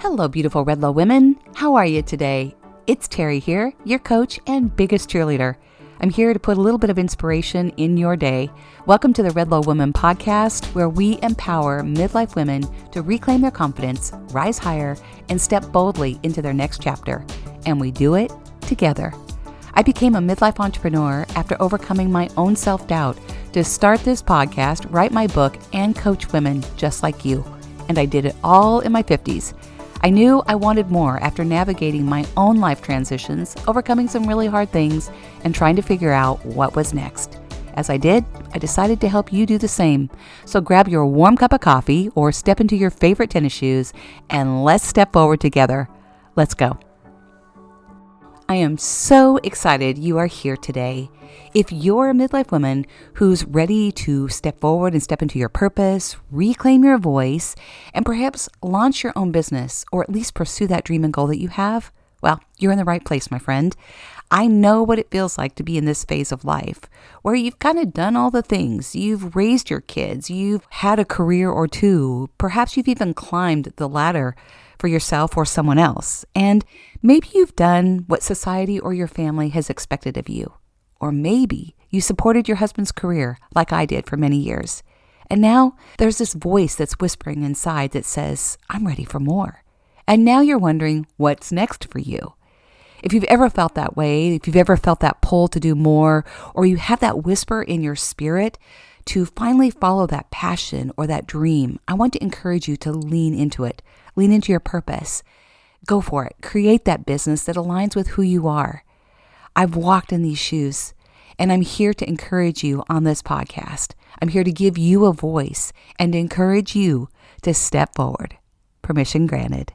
Hello, beautiful Redlow women. How are you today? It's Terri here, your coach and biggest cheerleader. I'm here to put a little bit of inspiration in your day. Welcome to the Redlow Women podcast, where we empower midlife women to reclaim their confidence, rise higher, and step boldly into their next chapter. And we do it together. I became a midlife entrepreneur after overcoming my own self-doubt to start this podcast, write my book, and coach women just like you. And I did it all in my 50s. I knew I wanted more after navigating my own life transitions, overcoming some really hard things, and trying to figure out what was next. As I did, I decided to help you do the same. So grab your warm cup of coffee or step into your favorite tennis shoes and let's step forward together. Let's go. I am so excited you are here today. If you're a midlife woman who's ready to step forward and step into your purpose, reclaim your voice, and perhaps launch your own business or at least pursue that dream and goal that you have, well, you're in the right place, my friend. I know what it feels like to be in this phase of life where you've kind of done all the things. You've raised your kids. You've had a career or two. Perhaps you've even climbed the ladder for yourself or someone else. And maybe you've done what society or your family has expected of you. Or maybe you supported your husband's career like I did for many years. And now there's this voice that's whispering inside that says, I'm ready for more. And now you're wondering what's next for you. If you've ever felt that way, if you've ever felt that pull to do more, or you have that whisper in your spirit to finally follow that passion or that dream, I want to encourage you to lean into it. Lean into your purpose. Go for it. Create that business that aligns with who you are. I've walked in these shoes, and I'm here to encourage you on this podcast. I'm here to give you a voice and encourage you to step forward. Permission granted.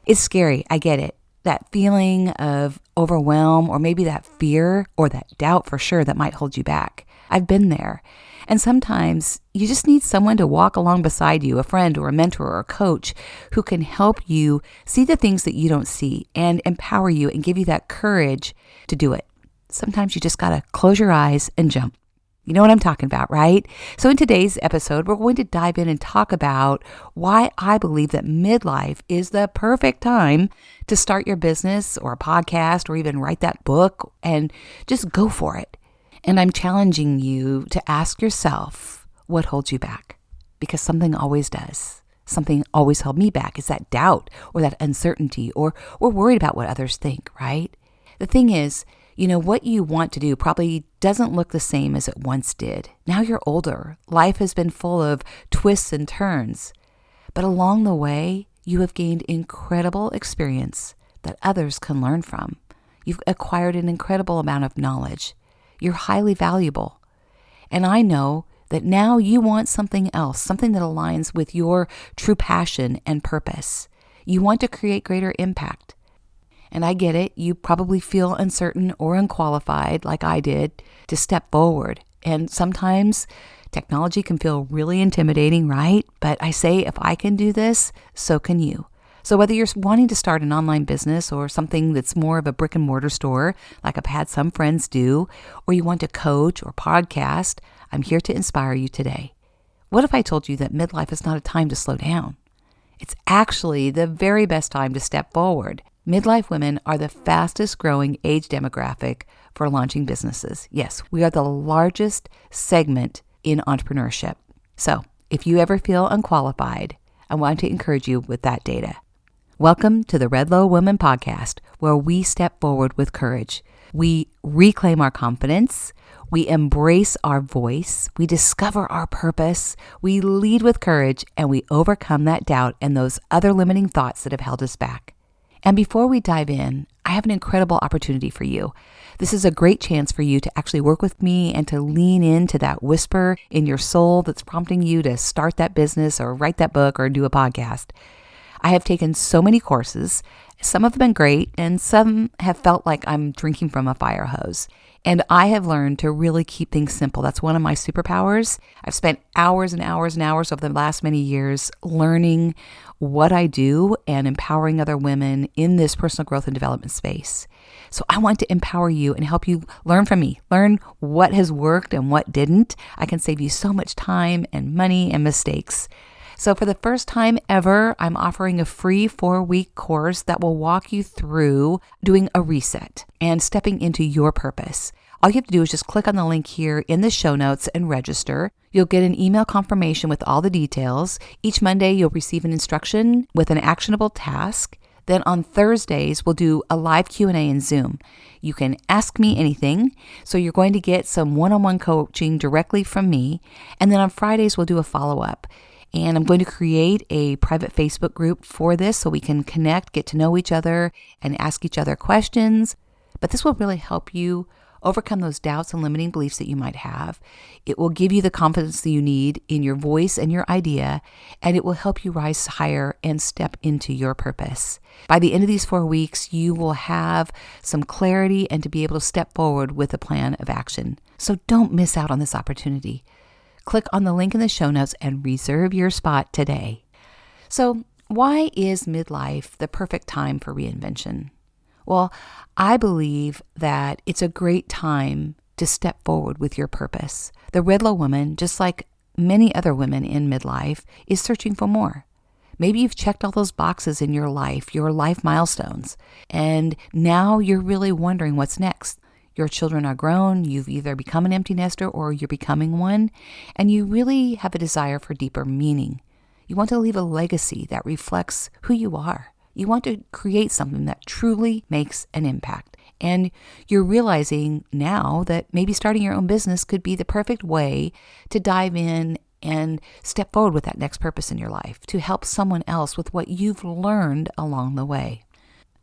It's scary. I get it. That feeling of overwhelm or maybe that fear or that doubt for sure that might hold you back. I've been there. And sometimes you just need someone to walk along beside you, a friend or a mentor or a coach who can help you see the things that you don't see and empower you and give you that courage to do it. Sometimes you just got to close your eyes and jump. You know what I'm talking about, right? So in today's episode, we're going to dive in and talk about why I believe that midlife is the perfect time to start your business or a podcast or even write that book and just go for it. And I'm challenging you to ask yourself what holds you back, because something always does. Something always held me back is that doubt or that uncertainty, or we're worried about what others think, right? The thing is, what you want to do probably doesn't look the same as it once did. Now you're older. Life has been full of twists and turns. But along the way, you have gained incredible experience that others can learn from. You've acquired an incredible amount of knowledge. You're highly valuable. And I know that now you want something else, something that aligns with your true passion and purpose. You want to create greater impact. And I get it. You probably feel uncertain or unqualified, like I did, to step forward. And sometimes technology can feel really intimidating, right? But I say, if I can do this, so can you. So whether you're wanting to start an online business or something that's more of a brick and mortar store, like I've had some friends do, or you want to coach or podcast, I'm here to inspire you today. What if I told you that midlife is not a time to slow down? It's actually the very best time to step forward. Midlife women are the fastest growing age demographic for launching businesses. Yes, we are the largest segment in entrepreneurship. So if you ever feel unqualified, I want to encourage you with that data. Welcome to the Redlow Women podcast, where we step forward with courage. We reclaim our confidence. We embrace our voice. We discover our purpose. We lead with courage, and we overcome that doubt and those other limiting thoughts that have held us back. And before we dive in, I have an incredible opportunity for you. This is a great chance for you to actually work with me and to lean into that whisper in your soul that's prompting you to start that business or write that book or do a podcast. I have taken so many courses. Some have been great, and some have felt like I'm drinking from a fire hose. And I have learned to really keep things simple. That's one of my superpowers. I've spent hours and hours and hours over the last many years learning what I do and empowering other women in this personal growth and development space. So I want to empower you and help you learn from me, learn what has worked and what didn't. I can save you so much time and money and mistakes. So for the first time ever, I'm offering a free 4-week course that will walk you through doing a reset and stepping into your purpose. All you have to do is just click on the link here in the show notes and register. You'll get an email confirmation with all the details. Each Monday, you'll receive an instruction with an actionable task. Then on Thursdays, we'll do a live Q&A in Zoom. You can ask me anything. So you're going to get some one-on-one coaching directly from me. And then on Fridays, we'll do a follow-up. And I'm going to create a private Facebook group for this so we can connect, get to know each other, and ask each other questions. But this will really help you overcome those doubts and limiting beliefs that you might have. It will give you the confidence that you need in your voice and your idea, and it will help you rise higher and step into your purpose. By the end of these 4 weeks, you will have some clarity and to be able to step forward with a plan of action. So don't miss out on this opportunity. Click on the link in the show notes and reserve your spot today. So why is midlife the perfect time for reinvention? Well, I believe that it's a great time to step forward with your purpose. The Redlow woman, just like many other women in midlife, is searching for more. Maybe you've checked all those boxes in your life milestones, and now you're really wondering what's next. Your children are grown, you've either become an empty nester or you're becoming one, and you really have a desire for deeper meaning. You want to leave a legacy that reflects who you are. You want to create something that truly makes an impact. And you're realizing now that maybe starting your own business could be the perfect way to dive in and step forward with that next purpose in your life, to help someone else with what you've learned along the way.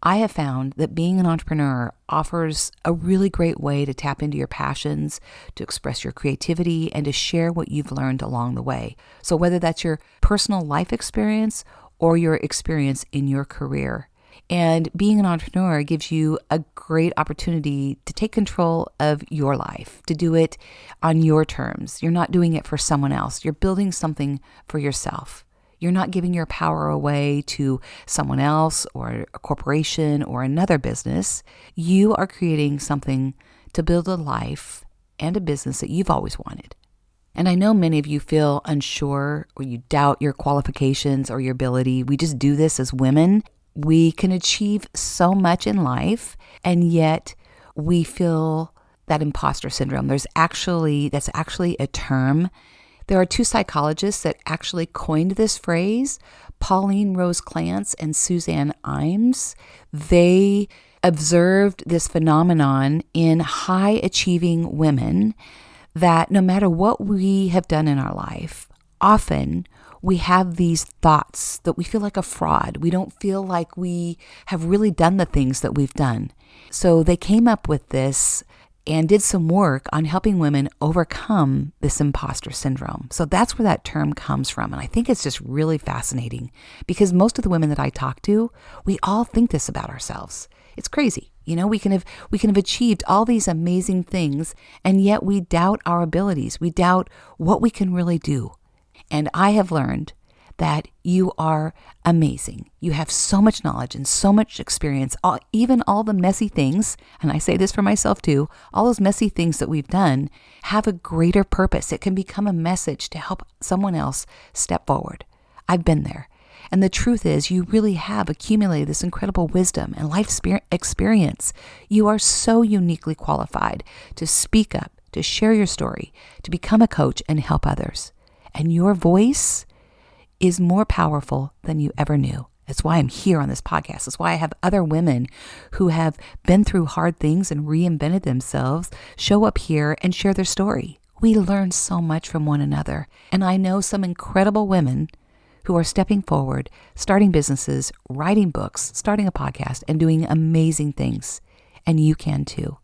I have found that being an entrepreneur offers a really great way to tap into your passions, to express your creativity, and to share what you've learned along the way. So whether that's your personal life experience or your experience in your career. And being an entrepreneur gives you a great opportunity to take control of your life, to do it on your terms. You're not doing it for someone else. You're building something for yourself. You're not giving your power away to someone else or a corporation or another business. You are creating something to build a life and a business that you've always wanted. And I know many of you feel unsure or you doubt your qualifications or your ability. We just do this as women. We can achieve so much in life, and yet we feel that imposter syndrome. That's actually a term. There are 2 psychologists that actually coined this phrase, Pauline Rose Clance and Suzanne Imes. They observed this phenomenon in high achieving women, that no matter what we have done in our life, often we have these thoughts that we feel like a fraud. We don't feel like we have really done the things that we've done. So they came up with this and did some work on helping women overcome this imposter syndrome. So that's where that term comes from. And I think it's just really fascinating because most of the women that I talk to, we all think this about ourselves. It's crazy. You know, we can have achieved all these amazing things, and yet we doubt our abilities. We doubt what we can really do. And I have learned that you are amazing. You have so much knowledge and so much experience, even all the messy things, and I say this for myself too, all those messy things that we've done have a greater purpose. It can become a message to help someone else step forward. I've been there. And the truth is, you really have accumulated this incredible wisdom and life experience. You are so uniquely qualified to speak up, to share your story, to become a coach and help others. And your voice is more powerful than you ever knew. That's why I'm here on this podcast. That's why I have other women who have been through hard things and reinvented themselves show up here and share their story. We learn so much from one another. And I know some incredible women who are stepping forward, starting businesses, writing books, starting a podcast, and doing amazing things. And you can too.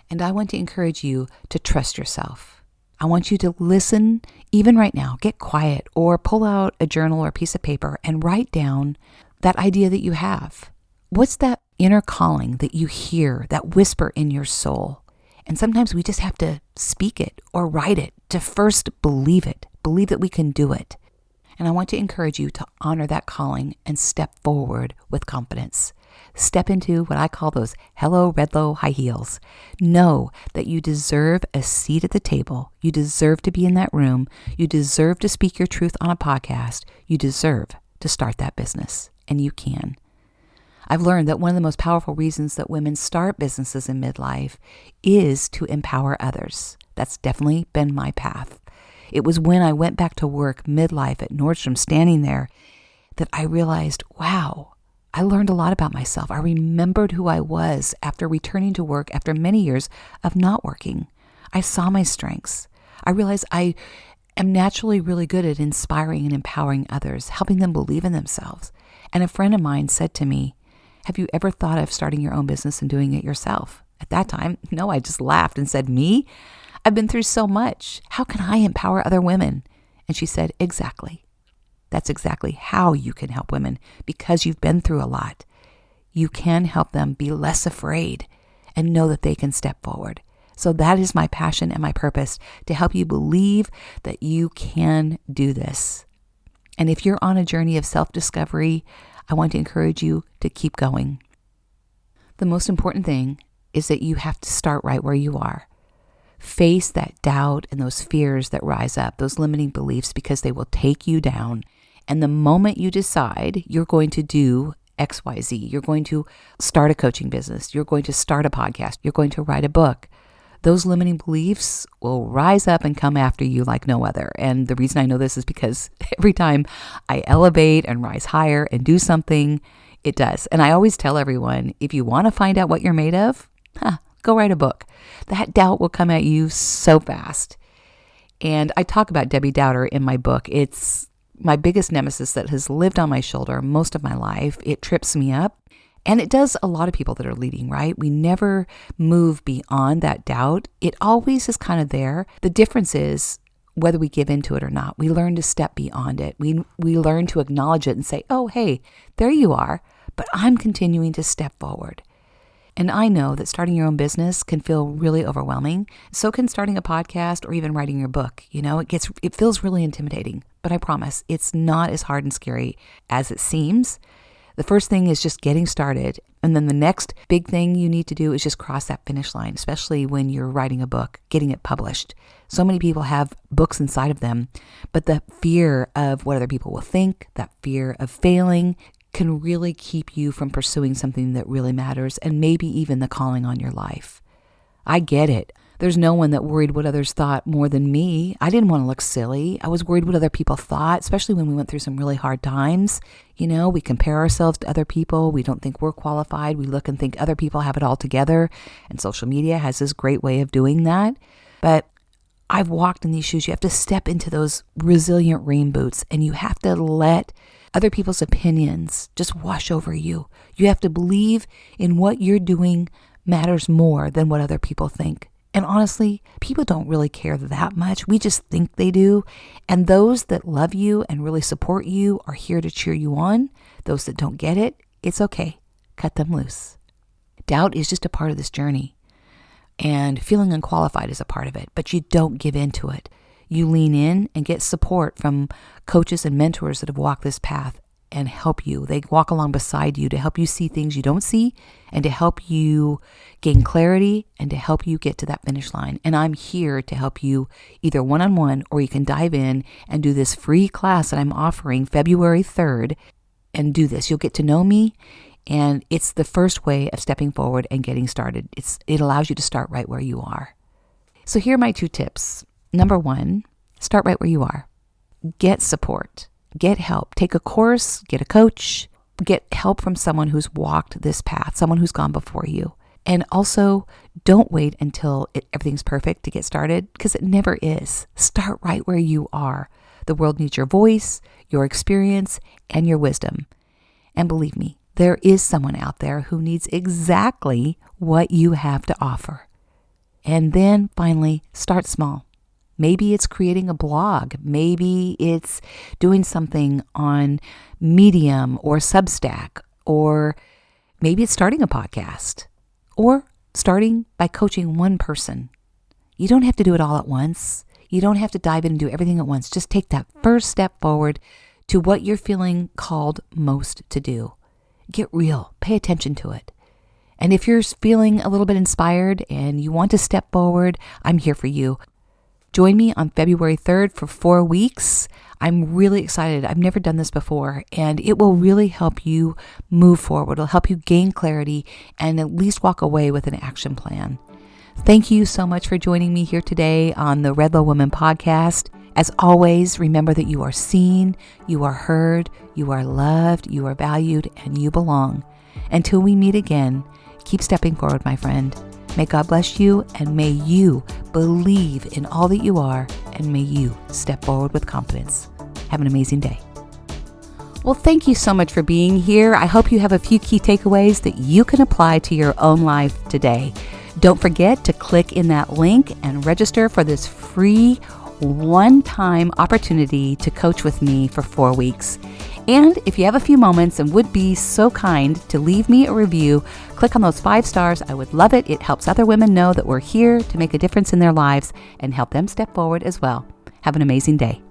And I want to encourage you to trust yourself. I want you to listen, even right now, get quiet or pull out a journal or a piece of paper and write down that idea that you have. What's that inner calling that you hear, that whisper in your soul? And sometimes we just have to speak it or write it to first believe that we can do it. And I want to encourage you to honor that calling and step forward with confidence. Step into what I call those hello red low high heels. Know that you deserve a seat at the table. You deserve to be in that room. You deserve to speak your truth on a podcast. You deserve to start that business, and you can. I've learned that one of the most powerful reasons that women start businesses in midlife is to empower others. That's definitely been my path. It was when I went back to work midlife at Nordstrom, standing there, that I realized, wow, I learned a lot about myself. I remembered who I was after returning to work after many years of not working. I saw my strengths. I realized I am naturally really good at inspiring and empowering others, helping them believe in themselves. And a friend of mine said to me, have you ever thought of starting your own business and doing it yourself? At that time, no, I just laughed and said, me? I've been through so much. How can I empower other women? And she said, exactly. That's exactly how you can help women, because you've been through a lot. You can help them be less afraid and know that they can step forward. So that is my passion and my purpose, to help you believe that you can do this. And if you're on a journey of self-discovery, I want to encourage you to keep going. The most important thing is that you have to start right where you are. Face that doubt and those fears that rise up, those limiting beliefs, because they will take you down. And the moment you decide you're going to do XYZ, you're going to start a coaching business, you're going to start a podcast, you're going to write a book, those limiting beliefs will rise up and come after you like no other. And the reason I know this is because every time I elevate and rise higher and do something, it does. And I always tell everyone, if you want to find out what you're made of, go write a book. That doubt will come at you so fast. And I talk about Debbie Doubter in my book. It's my biggest nemesis that has lived on my shoulder most of my life. It trips me up. And it does a lot of people that are leading, right? We never move beyond that doubt. It always is kind of there. The difference is whether we give into it or not. We learn to step beyond it. We learn to acknowledge it and say, oh, hey, there you are, but I'm continuing to step forward. And I know that starting your own business can feel really overwhelming. So can starting a podcast or even writing your book. It feels really intimidating, but I promise it's not as hard and scary as it seems. The first thing is just getting started. And then the next big thing you need to do is just cross that finish line, especially when you're writing a book, getting it published. So many people have books inside of them, but the fear of what other people will think, that fear of failing, can really keep you from pursuing something that really matters, and maybe even the calling on your life. I get it. There's no one that worried what others thought more than me. I didn't want to look silly. I was worried what other people thought, especially when we went through some really hard times. We compare ourselves to other people. We don't think we're qualified. We look and think other people have it all together. And social media has this great way of doing that. But I've walked in these shoes. You have to step into those resilient rain boots, and you have to let other people's opinions just wash over you. You have to believe in what you're doing matters more than what other people think. And honestly, people don't really care that much. We just think they do. And those that love you and really support you are here to cheer you on. Those that don't get it, it's okay. Cut them loose. Doubt is just a part of this journey. And feeling unqualified is a part of it, but you don't give in to it. You lean in and get support from coaches and mentors that have walked this path and help you. They walk along beside you to help you see things you don't see, and to help you gain clarity, and to help you get to that finish line. And I'm here to help you either one-on-one, or you can dive in and do this free class that I'm offering February 3rd and do this. You'll get to know me, and it's the first way of stepping forward and getting started. It allows you to start right where you are. So here are my 2 tips. Number 1, start right where you are. Get support. Get help. Take a course, get a coach, get help from someone who's walked this path, someone who's gone before you. And also, don't wait until everything's perfect to get started, because it never is. Start right where you are. The world needs your voice, your experience, and your wisdom. And believe me, there is someone out there who needs exactly what you have to offer. And then finally, start small. Maybe it's creating a blog. Maybe it's doing something on Medium or Substack, or maybe it's starting a podcast, or starting by coaching one person. You don't have to do it all at once. You don't have to dive in and do everything at once. Just take that first step forward to what you're feeling called most to do. Get real. Pay attention to it. And if you're feeling a little bit inspired and you want to step forward, I'm here for you. Join me on February 3rd for 4 weeks. I'm really excited. I've never done this before, and it will really help you move forward. It'll help you gain clarity and at least walk away with an action plan. Thank you so much for joining me here today on the Redlow Woman podcast. As always, remember that you are seen, you are heard, you are loved, you are valued, and you belong. Until we meet again, keep stepping forward, my friend. May God bless you, and may you believe in all that you are, and may you step forward with confidence. Have an amazing day. Well, thank you so much for being here. I hope you have a few key takeaways that you can apply to your own life today. Don't forget to click in that link and register for this free one-time opportunity to coach with me for 4 weeks. And if you have a few moments and would be so kind to leave me a review, click on those 5 stars. I would love it. It helps other women know that we're here to make a difference in their lives and help them step forward as well. Have an amazing day.